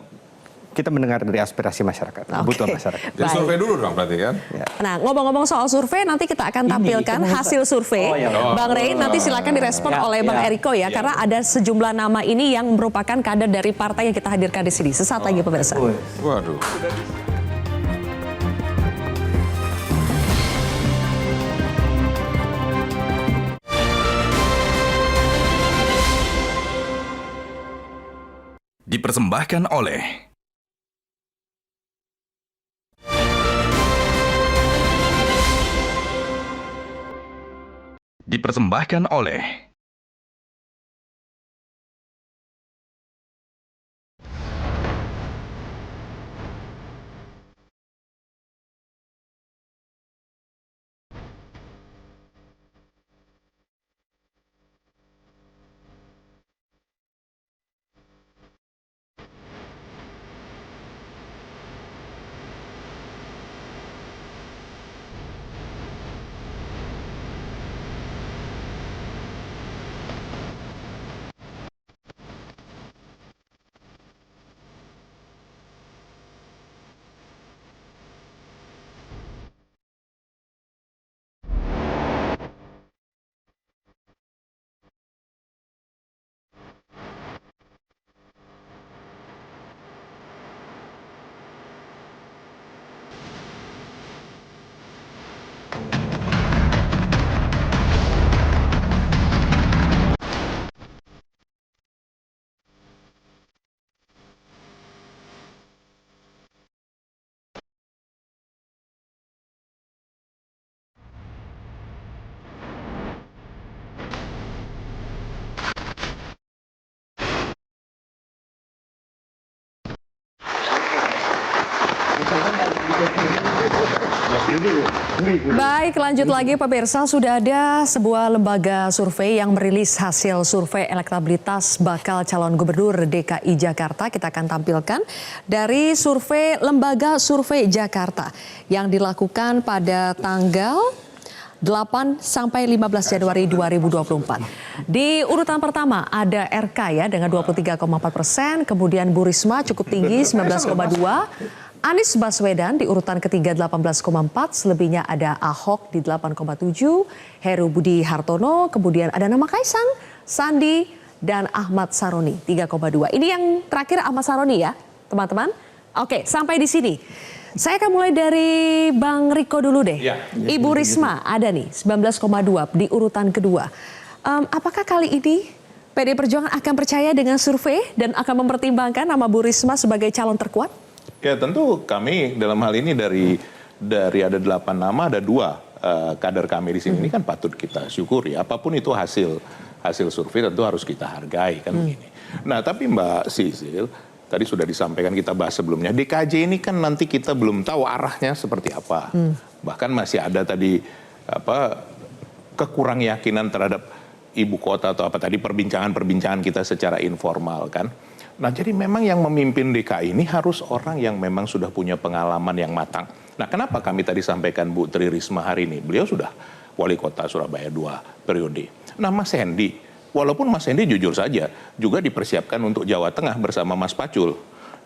kita mendengar dari aspirasi masyarakat, kebutuhan masyarakat. Jadi survei dulu dong berarti kan? Ya. Nah, ngomong-ngomong soal survei, nanti kita akan tampilkan hasil survei. Bang Rey, nanti silakan direspon oleh Bang Eriko ya, karena ada sejumlah nama ini yang merupakan kader dari partai yang kita hadirkan di sini. Sesaat lagi pemirsa. Waduh. Dipersembahkan oleh Baik, lanjut lagi pemirsa, sudah ada sebuah lembaga survei yang merilis hasil survei elektabilitas bakal calon gubernur DKI Jakarta. Kita akan tampilkan dari survei Lembaga Survei Jakarta yang dilakukan pada tanggal 8 sampai 15 Januari 2024. Di urutan pertama ada RK ya dengan 23,4%, kemudian Bu Risma cukup tinggi 19,2%. Anies Baswedan di urutan ketiga 18,4, selebihnya ada Ahok di 8,7, Heru Budi Hartono, kemudian ada nama Kaisang, Sandi, dan Ahmad Saroni 3,2. Ini yang terakhir Ahmad Saroni ya teman-teman. Oke, sampai di sini. Saya akan mulai dari Bang Riko dulu deh. Ya. Ibu Risma ada nih 19,2 di urutan kedua. Apakah kali ini PD Perjuangan akan percaya dengan survei dan akan mempertimbangkan nama Bu Risma sebagai calon terkuat? Ya tentu kami dalam hal ini dari ada 8 nama ada 2 kader kami di sini. Ini kan patut kita syukuri. Apapun itu hasil survei tentu harus kita hargai kan begini. Nah tapi Mbak Sisil, tadi sudah disampaikan kita bahas sebelumnya. DKJ ini kan nanti kita belum tahu arahnya seperti apa. Bahkan masih ada tadi kekurang yakinan terhadap ibu kota atau apa tadi perbincangan kita secara informal kan. Nah jadi memang yang memimpin DKI ini harus orang yang memang sudah punya pengalaman yang matang. Nah kenapa kami tadi sampaikan Bu Tri Risma hari ini? Beliau sudah wali kota Surabaya 2 periode. Nah Mas Hendi, walaupun Mas Hendi jujur saja juga dipersiapkan untuk Jawa Tengah bersama Mas Pacul.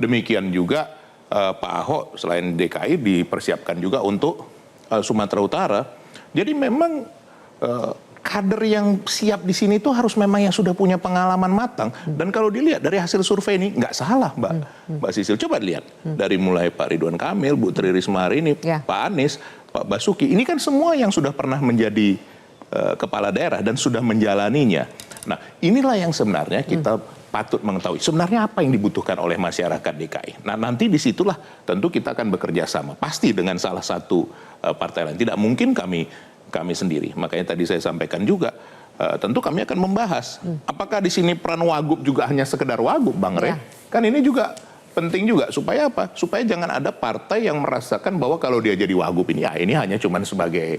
Demikian juga Pak Ahok selain DKI dipersiapkan juga untuk Sumatera Utara. Jadi memang kader yang siap di sini itu harus memang yang sudah punya pengalaman matang. Dan kalau dilihat dari hasil survei ini nggak salah Mbak Sisil. Coba lihat dari mulai Pak Ridwan Kamil, Bu Tri Risma hari ini, Pak Anies, Pak Basuki. Ini kan semua yang sudah pernah menjadi kepala daerah dan sudah menjalaninya. Nah inilah yang sebenarnya kita patut mengetahui. Sebenarnya apa yang dibutuhkan oleh masyarakat DKI. Nah nanti disitulah tentu kita akan bekerja sama. Pasti dengan salah satu partai lain. Tidak mungkin kami sendiri. Makanya tadi saya sampaikan juga, tentu kami akan membahas. Apakah di sini peran Wagub juga hanya sekedar Wagub, Bang Rey? Kan ini juga penting juga. Supaya apa? Supaya jangan ada partai yang merasakan bahwa kalau dia jadi Wagub ini, ini hanya cuma sebagai,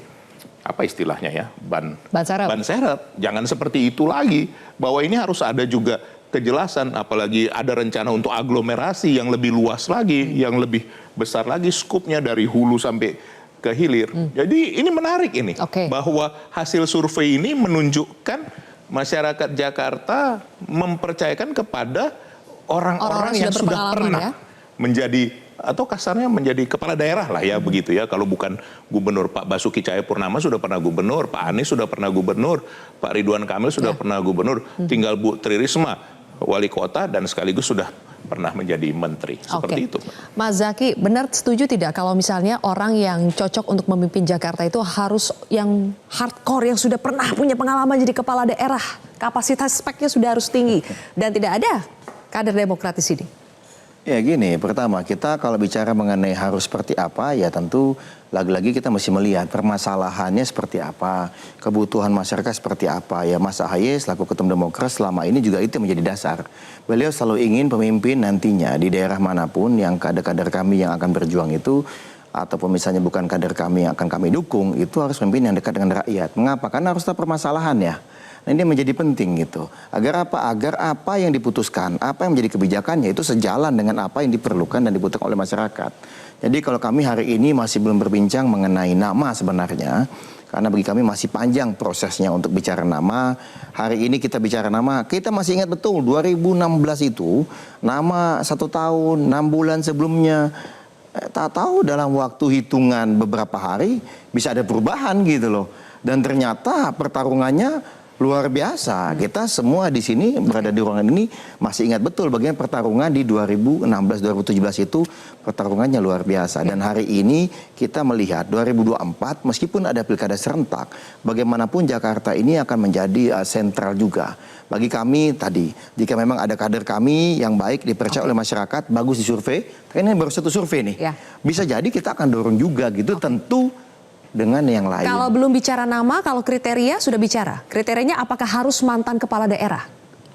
apa istilahnya ya, ban serep. Jangan seperti itu lagi. Bahwa ini harus ada juga kejelasan, apalagi ada rencana untuk aglomerasi yang lebih luas lagi, yang lebih besar lagi skupnya dari hulu sampai ke hilir. Jadi ini menarik ini, bahwa hasil survei ini menunjukkan masyarakat Jakarta mempercayakan kepada orang-orang yang sudah pernah menjadi, atau kasarnya menjadi kepala daerah lah ya begitu ya. Kalau bukan gubernur, Pak Basuki Cahayapurnama sudah pernah gubernur, Pak Anies sudah pernah gubernur, Pak Ridwan Kamil sudah pernah gubernur, tinggal Bu Tri Risma wali kota dan sekaligus sudah pernah menjadi menteri. Seperti itu. Mas Zaky, benar setuju tidak kalau misalnya orang yang cocok untuk memimpin Jakarta itu harus yang hardcore, yang sudah pernah punya pengalaman jadi kepala daerah, kapasitas speknya sudah harus tinggi, dan tidak ada kader Demokrat di sini? Ya gini, pertama kita kalau bicara mengenai harus seperti apa, ya tentu lagi-lagi kita mesti melihat permasalahannya seperti apa, kebutuhan masyarakat seperti apa. Ya Mas Ahaye selaku Ketum Demokrat selama ini juga itu menjadi dasar. Beliau selalu ingin pemimpin nantinya di daerah manapun yang kader-kader kami yang akan berjuang itu, ataupun misalnya bukan kader kami yang akan kami dukung, itu harus pemimpin yang dekat dengan rakyat. Mengapa? Karena harus tahu permasalahannya. Nah, ini menjadi penting gitu. Agar apa? Agar apa yang diputuskan, apa yang menjadi kebijakannya itu sejalan dengan apa yang diperlukan dan dibutuhkan oleh masyarakat. Jadi kalau kami hari ini masih belum berbincang mengenai nama sebenarnya, karena bagi kami masih panjang prosesnya untuk bicara nama. Hari ini kita bicara nama, kita masih ingat betul 2016 itu, nama 1 tahun, 6 bulan sebelumnya, tak tahu dalam waktu hitungan beberapa hari bisa ada perubahan gitu loh. Dan ternyata pertarungannya luar biasa. Kita semua di sini berada di ruangan ini masih ingat betul bagaimana pertarungan di 2016-2017 itu pertarungannya luar biasa. Dan hari ini kita melihat 2024 meskipun ada pilkada serentak, bagaimanapun Jakarta ini akan menjadi sentral juga. Bagi kami tadi, jika memang ada kader kami yang baik dipercaya oleh masyarakat, bagus di survei, ini baru satu survei nih. Bisa jadi kita akan dorong juga gitu, tentu dengan yang lain. Kalau belum bicara nama, kalau kriteria sudah bicara. Kriterianya apakah harus mantan kepala daerah?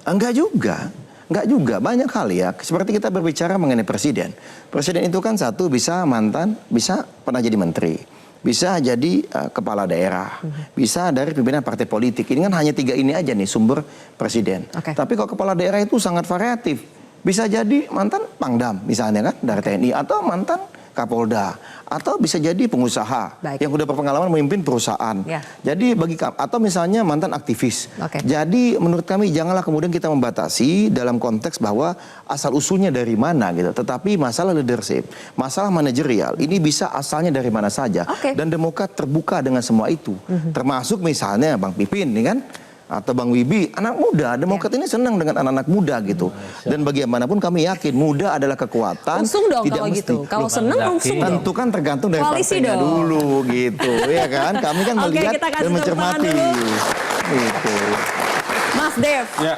Enggak juga. Enggak juga. Banyak hal ya. Seperti kita berbicara mengenai presiden. Presiden itu kan satu bisa mantan, bisa pernah jadi menteri. Bisa jadi kepala daerah. Bisa dari pimpinan partai politik. Ini kan hanya 3 ini aja nih sumber presiden. Tapi kalau kepala daerah itu sangat variatif. Bisa jadi mantan Pangdam misalnya kan dari TNI. Atau mantan Kapolda, atau bisa jadi pengusaha yang udah berpengalaman memimpin perusahaan. Jadi bagi kami, atau misalnya mantan aktivis. Jadi menurut kami janganlah kemudian kita membatasi dalam konteks bahwa asal usulnya dari mana gitu. Tetapi masalah leadership, masalah manajerial ini bisa asalnya dari mana saja. Dan Demokrat terbuka dengan semua itu. Termasuk misalnya Bang Pipin, nih kan? Atau Bang Wibi, anak muda. Demokrat ini senang dengan anak-anak muda gitu. Dan bagaimanapun kami yakin muda adalah kekuatan. Usung dong tidak kalau mesti. gitu. Kalau senang usung dong. Tentu kan tergantung dari partainya dulu gitu. Ya kan? Kami kan melihat dan mencermati. Gitu. Mas Mas Dev. Ya.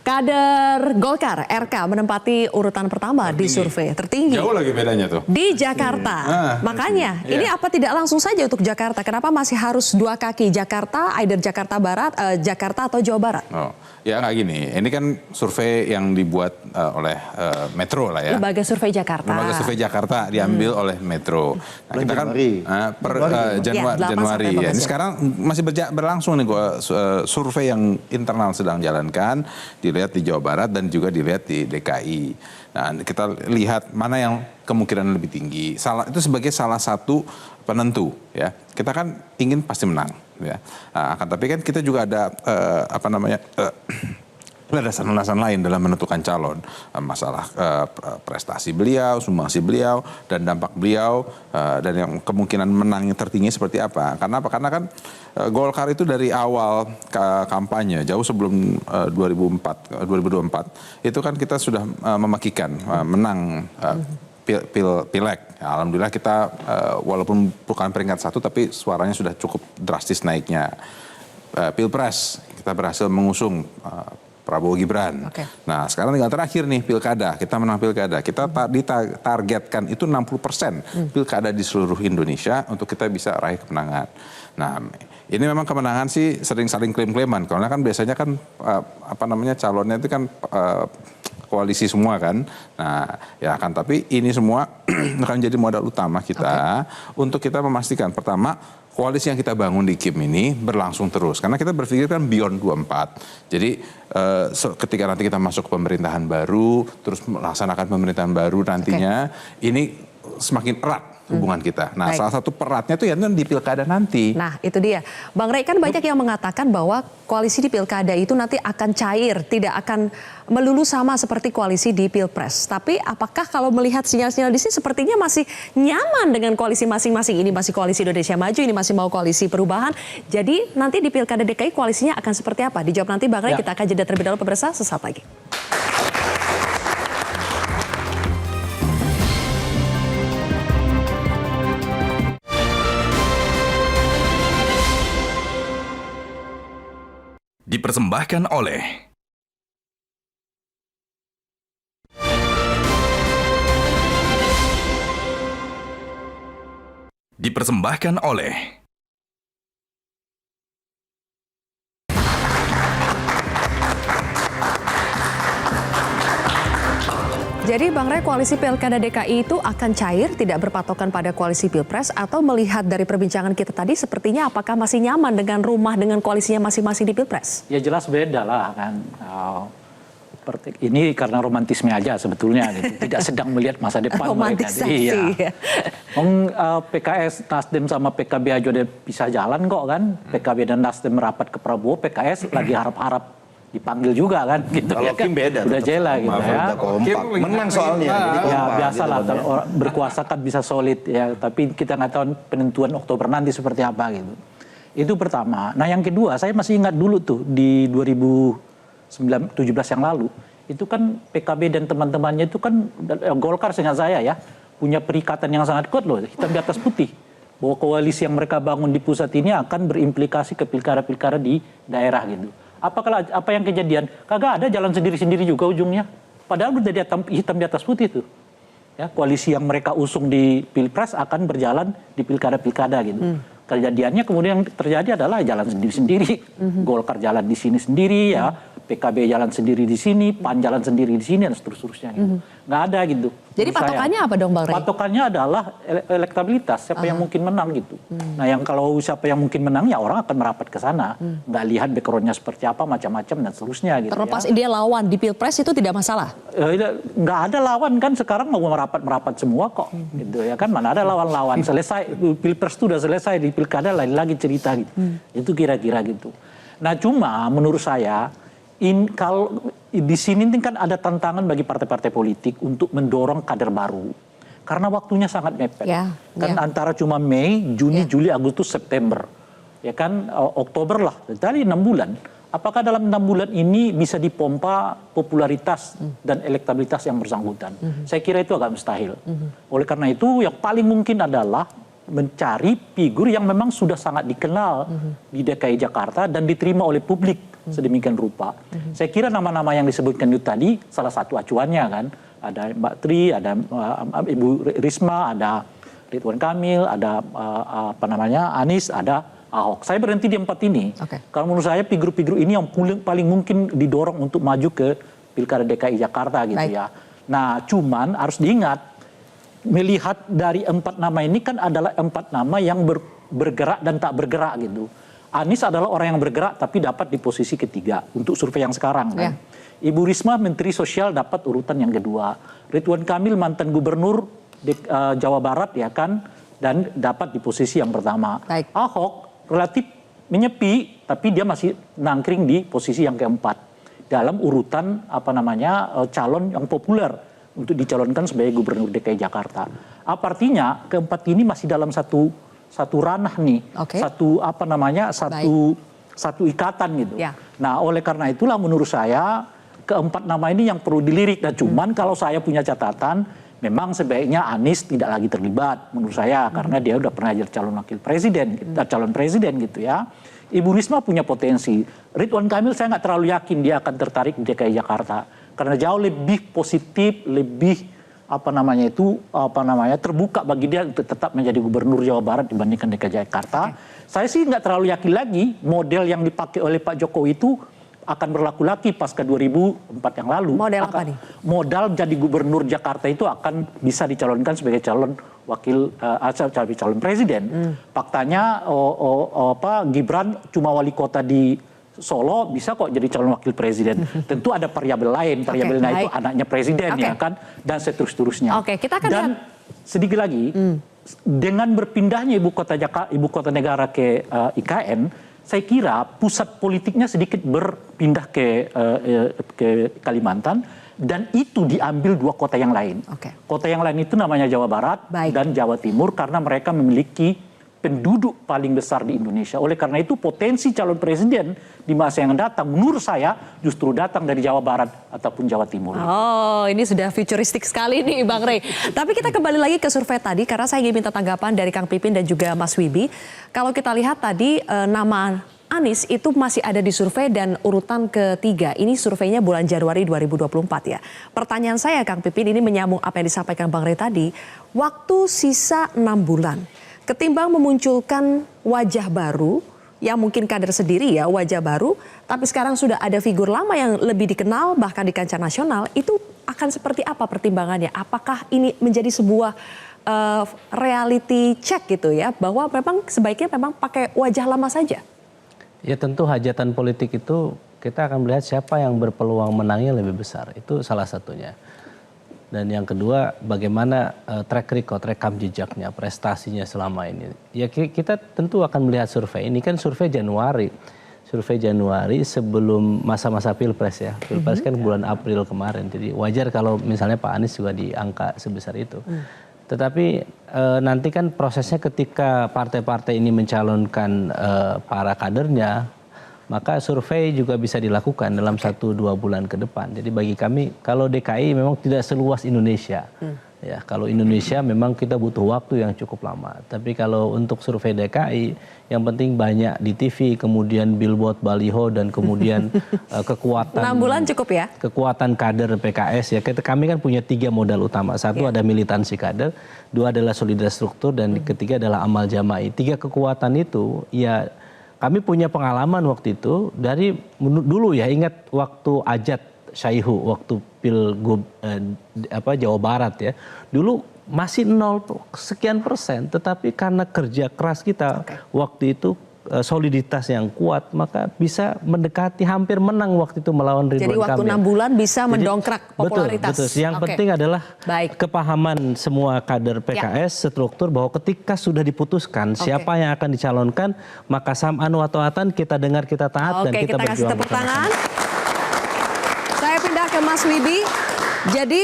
Kader Golkar RK menempati urutan pertama di survei tertinggi Jauh lagi bedanya tuh. di Jakarta. Makanya ini apa tidak langsung saja untuk Jakarta? Kenapa masih harus dua kaki Jakarta, either Jakarta Barat, Jakarta atau Jawa Barat? Oh, ya nggak gini. Ini kan survei yang dibuat oleh Metro lah ya. Lembaga Survei Jakarta. Lembaga Survei Jakarta diambil oleh Metro. Nah, kita kan per Januari ya. Ini sekarang masih berlangsung nih survei yang internal sedang jalankan, dilihat di Jawa Barat dan juga dilihat di DKI. Nah, kita lihat mana yang kemungkinan lebih tinggi. Itu sebagai salah satu penentu ya. Kita kan ingin pasti menang ya. Nah, tapi kan kita juga ada alasan lain dalam menentukan calon, masalah prestasi beliau, sumbangsi beliau, dan dampak beliau, dan yang kemungkinan menangnya tertinggi seperti apa. Karena apa? Karena kan Golkar itu dari awal kampanye, jauh sebelum 2024, itu kan kita sudah memakikan menang Pileg. Ya, alhamdulillah kita walaupun bukan peringkat 1, tapi suaranya sudah cukup drastis naiknya. Pilpres, kita berhasil mengusung Prabowo Gibran. Nah sekarang tinggal terakhir nih pilkada, kita menang pilkada. Kita ditargetkan itu 60% pilkada di seluruh Indonesia untuk kita bisa raih kemenangan. Nah ini memang kemenangan sih sering saling klaim-klaiman. Karena kan biasanya kan calonnya itu kan koalisi semua kan. Nah ya kan, tapi ini semua akan jadi modal utama kita untuk kita memastikan pertama koalisi yang kita bangun di KIM ini berlangsung terus. Karena kita berpikir kan beyond 24. Jadi ketika nanti kita masuk ke pemerintahan baru, terus melaksanakan pemerintahan baru nantinya, ini semakin erat hubungan kita. Nah, salah satu peratnya itu yang di pilkada nanti. Nah, itu dia. Bang Rey, kan banyak yang mengatakan bahwa koalisi di pilkada itu nanti akan cair, tidak akan melulu sama seperti koalisi di Pilpres. Tapi apakah kalau melihat sinyal-sinyal di sini sepertinya masih nyaman dengan koalisi masing-masing? Ini masih koalisi Indonesia Maju, ini masih mau koalisi perubahan. Jadi nanti di pilkada DKI koalisinya akan seperti apa? Dijawab nanti Bang Rey, kita akan jeda terlebih dahulu pemirsa, sesaat lagi. Dipersembahkan oleh Jadi Bang Rey, koalisi Pilkada DKI itu akan cair, tidak berpatokan pada koalisi Pilpres, atau melihat dari perbincangan kita tadi sepertinya apakah masih nyaman dengan rumah dengan koalisinya masing-masing di Pilpres? Ya jelas beda lah kan. Ini karena romantisme aja sebetulnya, gitu. Tidak sedang melihat masa depan mereka. Iya. PKS, Nasdem sama PKB aja udah bisa jalan kok kan. PKB dan Nasdem merapat ke Prabowo, PKS lagi harap-harap dipanggil juga kan gitu. Kalau ya kan? Kim beda. Udah jela gitu ya. Menang soalnya. Ya biasalah gitu, berkuasa kan bisa solid ya. Tapi kita nggak tahu penentuan Oktober nanti seperti apa gitu. Itu pertama. Nah yang kedua, saya masih ingat dulu tuh di 2017 yang lalu. Itu kan PKB dan teman-temannya itu kan Golkar seingat saya ya. Punya perikatan yang sangat kuat loh. Hitam di atas putih. Bahwa koalisi yang mereka bangun di pusat ini akan berimplikasi ke pilkada-pilkada di daerah gitu. Apa yang kejadian? Kagak ada, jalan sendiri-sendiri juga ujungnya. Padahal udah hitam di atas putih tuh. Ya, koalisi yang mereka usung di Pilpres akan berjalan di pilkada-pilkada gitu. Kejadiannya kemudian yang terjadi adalah jalan sendiri-sendiri. Golkar jalan di sini sendiri ya. PKB jalan sendiri di sini, PAN jalan sendiri di sini, dan seterusnya gitu. Nggak ada gitu. Jadi patokannya apa dong Bang Rey? Patokannya adalah elektabilitas, siapa yang mungkin menang gitu. Nah yang kalau siapa yang mungkin menang ya orang akan merapat ke sana. Nggak lihat backgroundnya seperti apa, macam-macam dan seterusnya gitu. Terlepas dia lawan di Pilpres itu tidak masalah? Nggak ada lawan kan, sekarang mau merapat semua kok. Gitu ya kan, mana ada lawan-lawan. Selesai, Pilpres itu udah selesai, di pilkada lain lagi cerita gitu. Itu kira-kira gitu. Nah cuma menurut saya, kalau di sini kan ada tantangan bagi partai-partai politik untuk mendorong kader baru karena waktunya sangat mepet antara cuma Mei, Juni, Juli, Agustus, September ya kan, Oktober lah tadi 6 bulan. Apakah dalam 6 bulan ini bisa dipompa popularitas dan elektabilitas yang bersangkutan? Saya kira itu agak mustahil. Oleh karena itu yang paling mungkin adalah mencari figur yang memang sudah sangat dikenal di DKI Jakarta dan diterima oleh publik sedemikian rupa. Saya kira nama-nama yang disebutkan itu tadi salah satu acuannya kan. Ada Mbak Tri, ada Ibu Risma, ada Ridwan Kamil, ada Anies, ada Ahok. Saya berhenti di 4 ini. Kalau menurut saya figur-figur ini yang paling mungkin didorong untuk maju ke Pilkada DKI Jakarta gitu ya. Nah, cuman harus diingat, melihat dari 4 nama ini kan adalah 4 nama yang bergerak dan tak bergerak gitu. Anies adalah orang yang bergerak tapi dapat di posisi ketiga untuk survei yang sekarang kan. Ibu Risma Menteri Sosial dapat urutan yang kedua. Ridwan Kamil mantan gubernur Jawa Barat ya kan, dan dapat di posisi yang pertama. Ahok relatif menyepi tapi dia masih nangkring di posisi yang keempat dalam urutan calon yang populer untuk dicalonkan sebagai gubernur DKI Jakarta. Apa artinya keempat ini masih dalam satu ranah nih, satu ikatan gitu. Nah, oleh karena itulah menurut saya keempat nama ini yang perlu dilirik. Dan cuman kalau saya punya catatan, memang sebaiknya Anies tidak lagi terlibat menurut saya karena dia udah pernah jadi calon presiden gitu ya. Ibu Risma punya potensi. Ridwan Kamil saya nggak terlalu yakin dia akan tertarik di DKI Jakarta karena jauh lebih positif, lebih terbuka bagi dia untuk tetap menjadi gubernur Jawa Barat dibandingkan DKI Jakarta. Saya sih nggak terlalu yakin lagi model yang dipakai oleh Pak Jokowi itu akan berlaku lagi pasca 2004 yang lalu. Model apa nih? Modal jadi gubernur Jakarta itu akan bisa dicalonkan sebagai calon calon presiden. Faktanya Gibran cuma wali kota di Solo bisa kok jadi calon wakil presiden. Tentu ada variabel lain, variabelnya itu anaknya presiden ya kan, dan seterusnya. Kita akan dan sedikit lagi dengan berpindahnya ibu kota negara ke IKN. Saya kira pusat politiknya sedikit berpindah ke Kalimantan dan itu diambil 2 kota yang lain. Kota yang lain itu namanya Jawa Barat dan Jawa Timur karena mereka memiliki penduduk paling besar di Indonesia. Oleh karena itu potensi calon presiden di masa yang datang menurut saya justru datang dari Jawa Barat ataupun Jawa Timur. Oh, ini sudah futuristik sekali nih Bang Rey. Tapi kita kembali lagi ke survei tadi karena saya ingin minta tanggapan dari Kang Pipin dan juga Mas Wibi. Kalau kita lihat tadi nama Anies itu masih ada di survei dan urutan ketiga. Ini surveinya bulan Januari 2024 ya. Pertanyaan saya Kang Pipin ini menyambung apa yang disampaikan Bang Rey tadi. Waktu sisa 6 bulan. Ketimbang memunculkan wajah baru, yang mungkin kader sendiri ya, wajah baru, tapi sekarang sudah ada figur lama yang lebih dikenal bahkan di kancah nasional, itu akan seperti apa pertimbangannya? Apakah ini menjadi sebuah reality check gitu ya, bahwa memang sebaiknya memang pakai wajah lama saja? Ya tentu hajatan politik itu kita akan melihat siapa yang berpeluang menangnya lebih besar, itu salah satunya. Dan yang kedua, bagaimana track record, rekam jejaknya, prestasinya selama ini. Ya kita tentu akan melihat survei. Ini kan survei Januari. Survei Januari sebelum masa-masa Pilpres ya. Pilpres kan bulan April kemarin. Jadi wajar kalau misalnya Pak Anies juga di angka sebesar itu. Tetapi nanti kan prosesnya ketika partai-partai ini mencalonkan para kadernya, maka survei juga bisa dilakukan dalam 1-2 bulan ke depan. Jadi bagi kami kalau DKI memang tidak seluas Indonesia. Ya, kalau Indonesia memang kita butuh waktu yang cukup lama. Tapi kalau untuk survei DKI yang penting banyak di TV, kemudian billboard, baliho dan kemudian kekuatan 6 bulan cukup ya. Kekuatan kader PKS ya. Kami kan punya 3 modal utama. Satu ada militansi kader, 2 adalah solidaritas struktur dan ketiga adalah amal jama'i. 3 kekuatan itu ya kami punya pengalaman waktu itu dari dulu ya, ingat waktu Ajat Syaihu waktu Pilgub Jawa Barat ya. Dulu masih 0 sekian persen, tetapi karena kerja keras kita waktu itu soliditas yang kuat, maka bisa mendekati hampir menang waktu itu melawan Ridwan Kamil. Jadi waktu 6 bulan bisa mendongkrak popularitas. Betul. Yang penting adalah kepahaman semua kader PKS, struktur bahwa ketika sudah diputuskan siapa yang akan dicalonkan, maka sam'an wa ta'atan kita dengar, kita taat dan kita berjuang. Kasih tepuk tangan. Saya pindah ke Mas Wibi. Jadi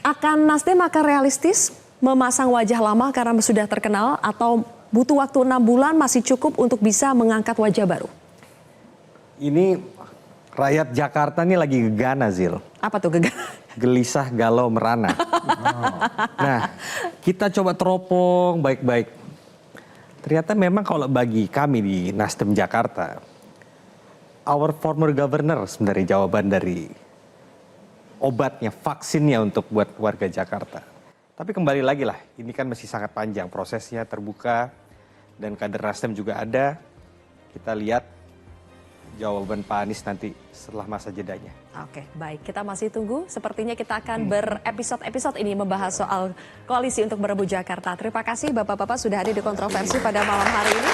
akan Nasdem akan realistis memasang wajah lama karena sudah terkenal atau butuh waktu 6 bulan masih cukup untuk bisa mengangkat wajah baru? Ini rakyat Jakarta ini lagi gegana, Zil. Apa tuh gegana? Gelisah, galau, merana. Nah, kita coba teropong baik-baik. Ternyata memang kalau bagi kami di Nasdem Jakarta, our former governor sebenarnya jawaban dari obatnya, vaksinnya untuk buat warga Jakarta. Tapi kembali lagi lah, ini kan masih sangat panjang prosesnya, terbuka, dan kader Nasdem juga ada. Kita lihat jawaban Pak Anies nanti setelah masa jedanya. Oke, baik. Kita masih tunggu. Sepertinya kita akan berepisode-episode ini membahas soal koalisi untuk merebut Jakarta. Terima kasih Bapak-Bapak sudah hadir di Kontroversi pada malam hari ini.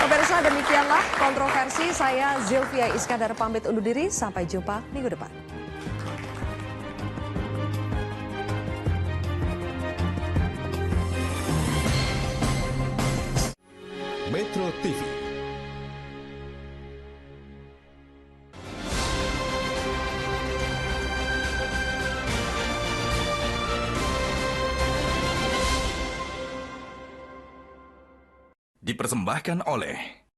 Pemirsa, demikianlah Kontroversi. Saya Zilvia Iskandar pamit undur diri. Sampai jumpa minggu depan. Metro TV. Dipersembahkan oleh